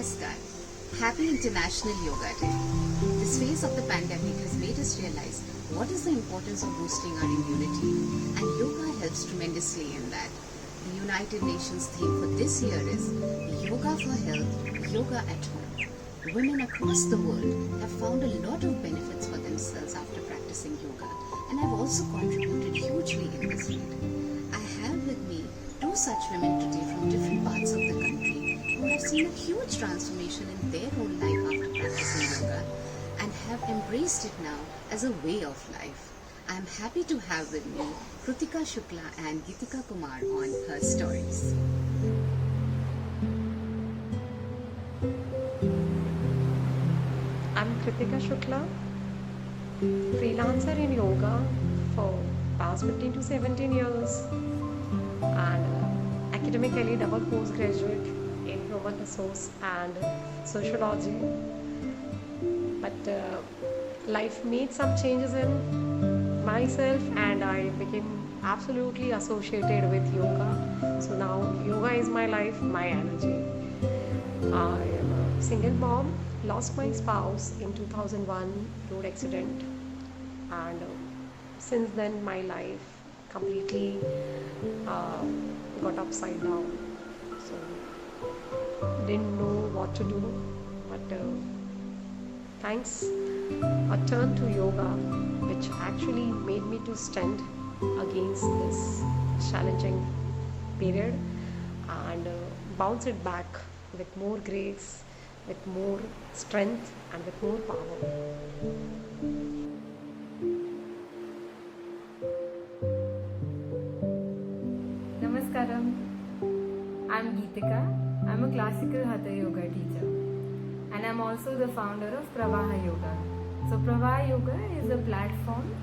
Namaskar. Happy International Yoga Day. This phase of the pandemic has made us realize what is the importance of boosting our immunity, and yoga helps tremendously in that. The United Nations theme for this year is Yoga for Health, Yoga at Home. Women across the world have found a lot of benefits for themselves after practicing yoga, and have also contributed hugely in this field. I have with me two such women today from different parts of the country who have seen a huge transformation in their own life after practicing yoga and have embraced it now as a way of life. I am happy to have with me Kritika Shukla and Geetika Kumar on her stories. I'm Kritika Shukla, freelancer in yoga for past 15 to 17 years and academically double postgraduate in human resource and sociology. But life made some changes in myself and I became absolutely associated with yoga. So now yoga is my life, my energy. I am a single mom, lost my spouse in 2001 road accident, and since then my life completely got upside down. So didn't know what to do, but thanks a turn to yoga, which actually made me to stand against this challenging period and bounce it back with more grace, with more strength and with more power. Namaskaram. I'm Geetika. I'm a classical Hatha Yoga teacher and I'm also the founder of Pravaha Yoga. So Pravaha Yoga is a platform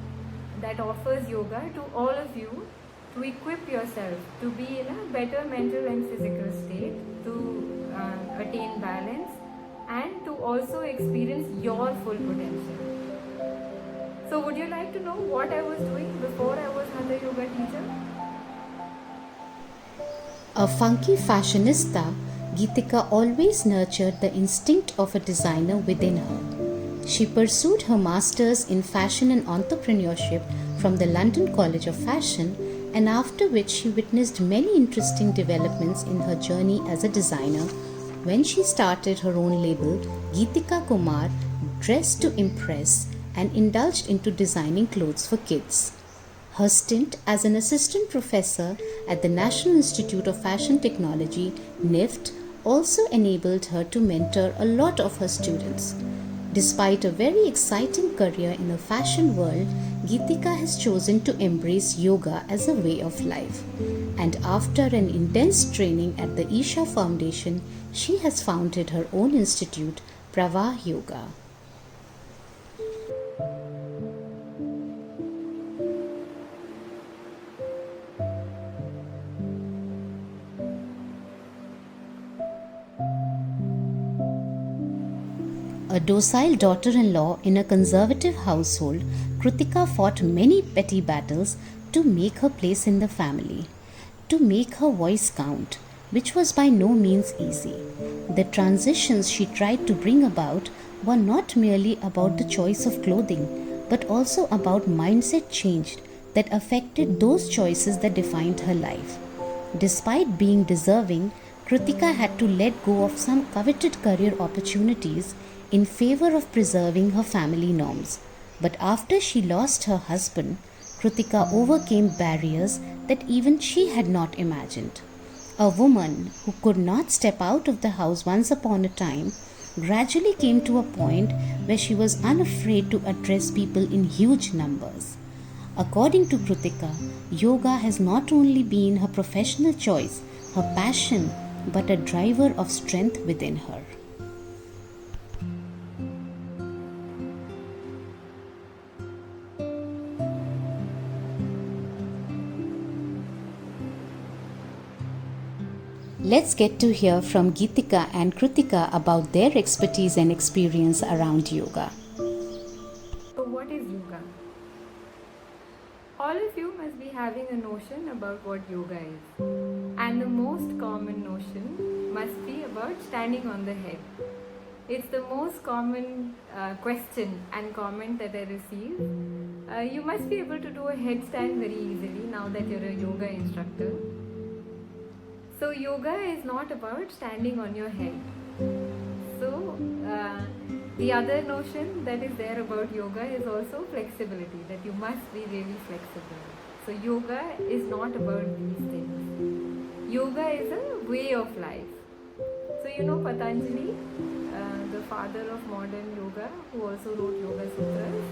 that offers yoga to all of you to equip yourself to be in a better mental and physical state, to attain balance and to also experience your full potential. So would you like to know what I was doing before I was Hatha Yoga teacher? A funky fashionista, Geetika always nurtured the instinct of a designer within her. She pursued her masters in fashion and entrepreneurship from the London College of Fashion, and after which she witnessed many interesting developments in her journey as a designer when she started her own label, Geetika Kumar, Dressed to Impress, and indulged into designing clothes for kids. Her stint as an assistant professor at the National Institute of Fashion Technology, NIFT, also enabled her to mentor a lot of her students. Despite a very exciting career in the fashion world, Geetika has chosen to embrace yoga as a way of life. And after an intense training at the Isha Foundation, she has founded her own institute, Pravaha Yoga. A docile daughter-in-law in a conservative household, Kritika fought many petty battles to make her place in the family, to make her voice count, which was by no means easy. The transitions she tried to bring about were not merely about the choice of clothing, but also about mindset change that affected those choices that defined her life. Despite being deserving, Kritika had to let go of some coveted career opportunities in favor of preserving her family norms. But after she lost her husband, Kritika overcame barriers that even she had not imagined. A woman who could not step out of the house once upon a time gradually came to a point where she was unafraid to address people in huge numbers. According to Kritika, yoga has not only been her professional choice, her passion, but a driver of strength within her. Let's get to hear from Geetika and Kritika about their expertise and experience around yoga. So what is yoga? All of you must be having a notion about what yoga is. And the most common notion must be about standing on the head. It's the most common question and comment that I receive. You must be able to do a headstand very easily now that you're a yoga instructor. So, yoga is not about standing on your head. So, the other notion that is there about yoga is also flexibility, that you must be really flexible. So, yoga is not about these things. Yoga is a way of life. So, you know Patanjali, the father of modern yoga, who also wrote Yoga Sutras.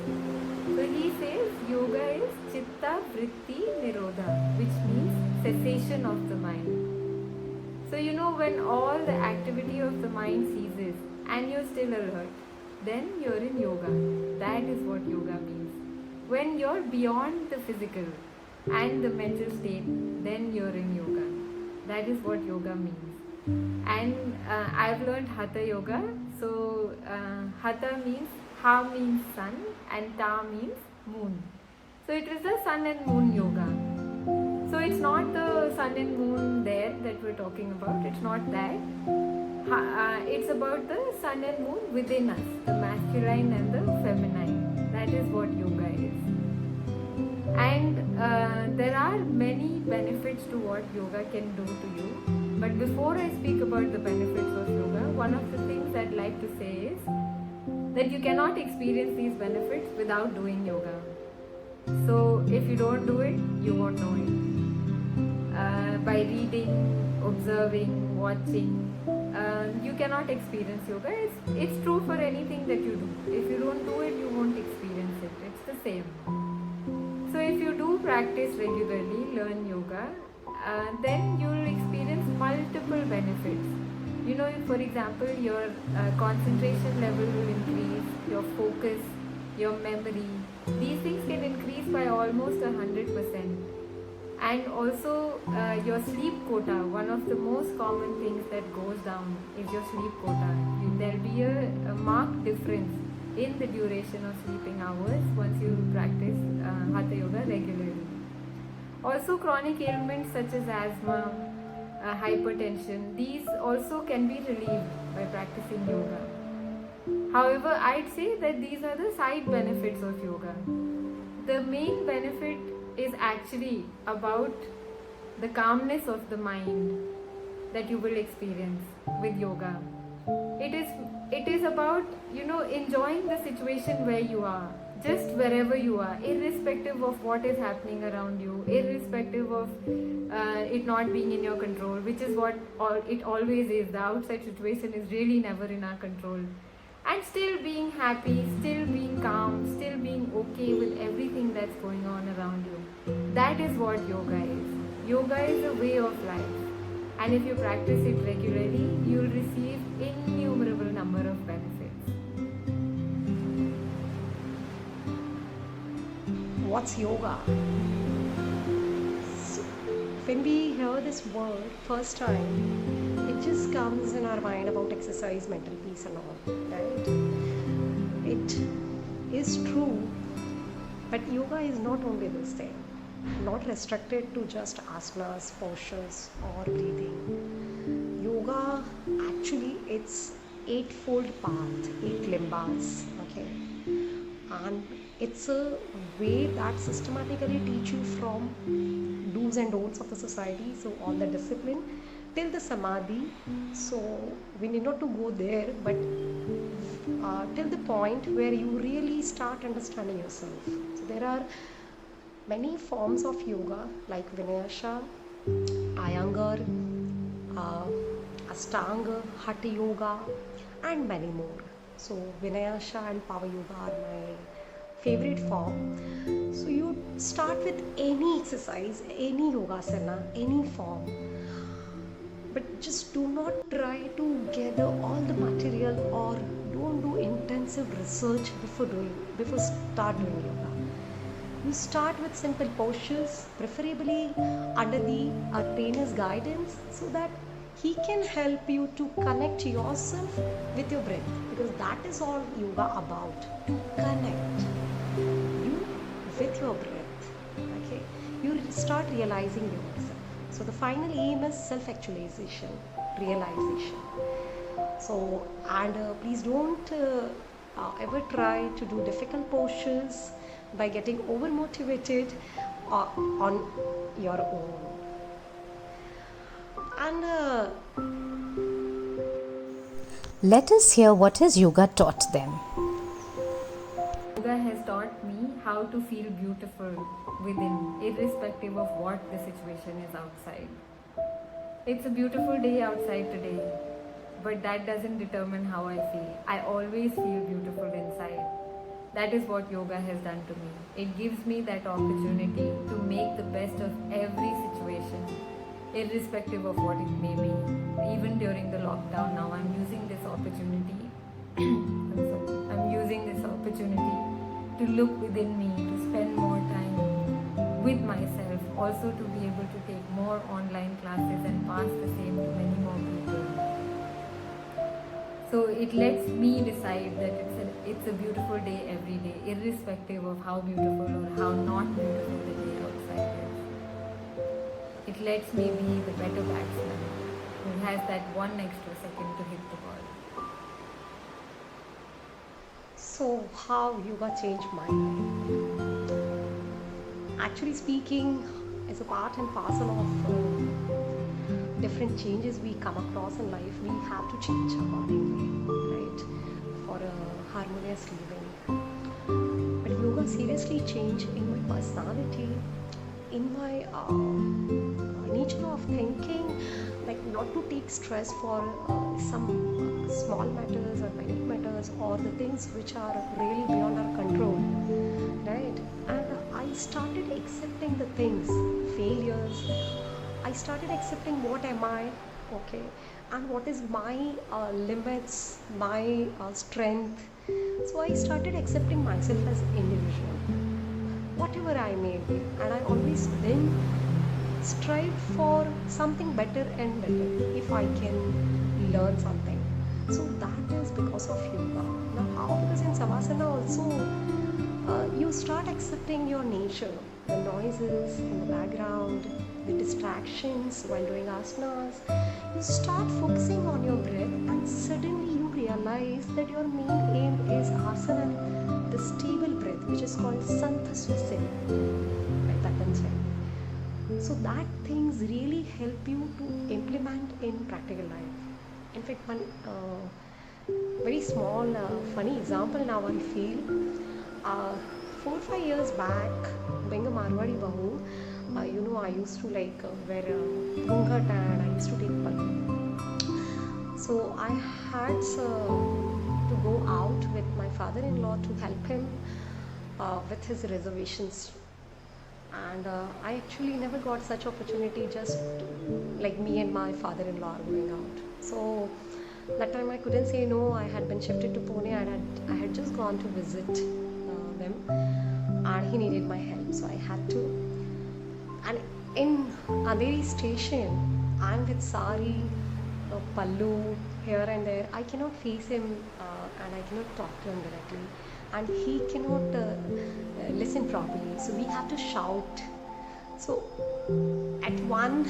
So, he says yoga is Chitta Vritti Nirodha, which means cessation of the mind. So, you know, when all the activity of the mind ceases and you're still alert, then you're in yoga. That is what yoga means. When you're beyond the physical and the mental state, then you're in yoga. That is what yoga means. And I've learned Hatha Yoga. So, Hatha means, Ha means sun and Ta means moon. So, it is the sun and moon yoga. So, it's not the sun and moon there that we're talking about. It's not that. It's about the sun and moon within us, the masculine and the feminine. That is what yoga is. And there are many benefits to what yoga can do to you. But before I speak about the benefits of yoga, one of the things I'd like to say is that you cannot experience these benefits without doing yoga. So if you don't do it, you won't know it. By reading, observing, watching, you cannot experience yoga. It's true for anything that you do. If you don't do it, you won't experience it. It's the same. So if you do practice regularly, learn yoga, then you will experience multiple benefits. You know, for example, your concentration level will increase, your focus, your memory. These things can increase by almost 100%. And also your sleep quota, one of the most common things that goes down is your sleep quota. There will be a marked difference in the duration of sleeping hours once you practice Hatha Yoga regularly. Also, chronic ailments such as asthma, hypertension, these also can be relieved by practicing yoga. However, I'd say that these are the side benefits of yoga. The main benefit is actually about the calmness of the mind that you will experience with yoga. It is about, you know, enjoying the situation where you are, just wherever you are, irrespective of what is happening around you, irrespective of it not being in your control, which is what it always is. The outside situation is really never in our control. And still being happy, still being calm, still being okay with everything that's going on around you. That is what yoga is. Yoga is a way of life. And if you practice it regularly, you'll receive innumerable number of benefits. What's yoga? So, when we hear this word first time, it just comes in our mind about exercise, mental peace and all, right? It is true, but yoga is not only this thing, not restricted to just asanas, postures or breathing. Yoga actually it's eightfold path, 8 limbas, okay? And it's a way that systematically teach you from do's and don'ts of the society, so all the discipline till the samadhi. So we need not to go there, but till the point where you really start understanding yourself. So there are many forms of yoga like Vinyasa, Iyengar, Ashtanga, Hatha Yoga and many more. So Vinyasa and Power Yoga are my favorite form. So you start with any exercise, any yogasana, any form, but just do not try to gather all the material or don't do intensive research before start doing yoga. You start with simple postures, preferably under the trainer's guidance, so that he can help you to connect yourself with your breath, because that is all yoga about, to connect you with your breath. Okay, you start realizing yourself. So the final aim is self-actualization, realization. So, and please don't ever try to do difficult postures by getting over motivated on your own. And Let us hear what has yoga taught them. Yoga has taught me how to feel beautiful within, irrespective of what the situation is outside. It's a beautiful day outside today, but that doesn't determine how I feel. I always feel beautiful inside. That is what yoga has done to me. It gives me that opportunity to make the best of every situation, irrespective of what it may be. Even during the lockdown now, I'm using this opportunity. I'm using this opportunity to look within me, to spend more time with myself, also to be able to take more online classes and pass the same to many more people. So it lets me decide that it's a beautiful day every day, irrespective of how beautiful or how not beautiful the day outside is. It lets me be the better batsman who has that one extra second to hit the ball. so, how yoga changed my life? Actually speaking, as a part and parcel of different changes we come across in life, we have to change accordingly, right? For a harmonious living. But yoga seriously changed in my personality, in my nature of thinking, like not to take stress for some small matters or minute matters or the things which are really beyond our control, right? And I started accepting the things, failures. I started accepting what am I, okay, and what is my limits, my strength. So I started accepting myself as individual, whatever I may be, and I always then strive for something better and better if I can learn something. So that is because of yoga. Now how? Because in Savasana also you start accepting your nature, the noises in the background, the distractions while doing asanas. You start focusing on your breath, and suddenly you realize that your main aim is asana, the stable breath, which is called Santha Swasana, right? That can say. So that things really help you to implement in practical life. In fact, one very small funny example now I feel. 4 or 5 years back, being a Marwadi Bahu, I used to wear ghungat and I used to take pallu. So I had to go out with my father-in-law to help him with his reservations. And I actually never got such opportunity, just like me and my father-in-law are going out. So that time I couldn't say no. I had been shifted to Pune and I had just gone to visit them, and he needed my help, so I had to. And in Andheri station, I'm with sari, pallu here and there. I cannot face him and I cannot talk to him directly, and he cannot listen properly, so we have to shout. So at one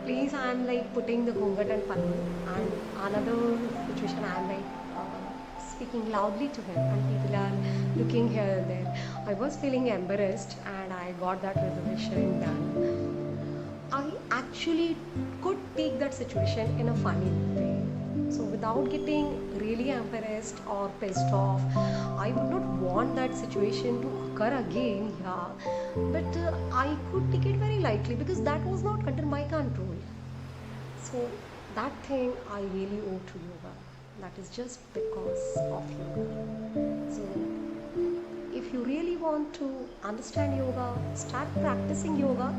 place I'm like putting the ghungat and pallu, and another situation I'm like speaking loudly to him, and people are looking here and there. I was feeling embarrassed and I got that reservation done. I actually could take that situation in a funny way. So without getting really embarrassed or pissed off, I would not want that situation to occur again, yeah. But I could take it very lightly because that was not under my control. So that thing I really owe to yoga. That is just because of yoga. So if you really want to understand yoga, start practicing yoga,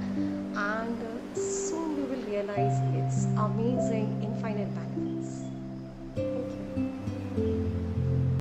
and soon you will realize its amazing infinite benefits. Thank you.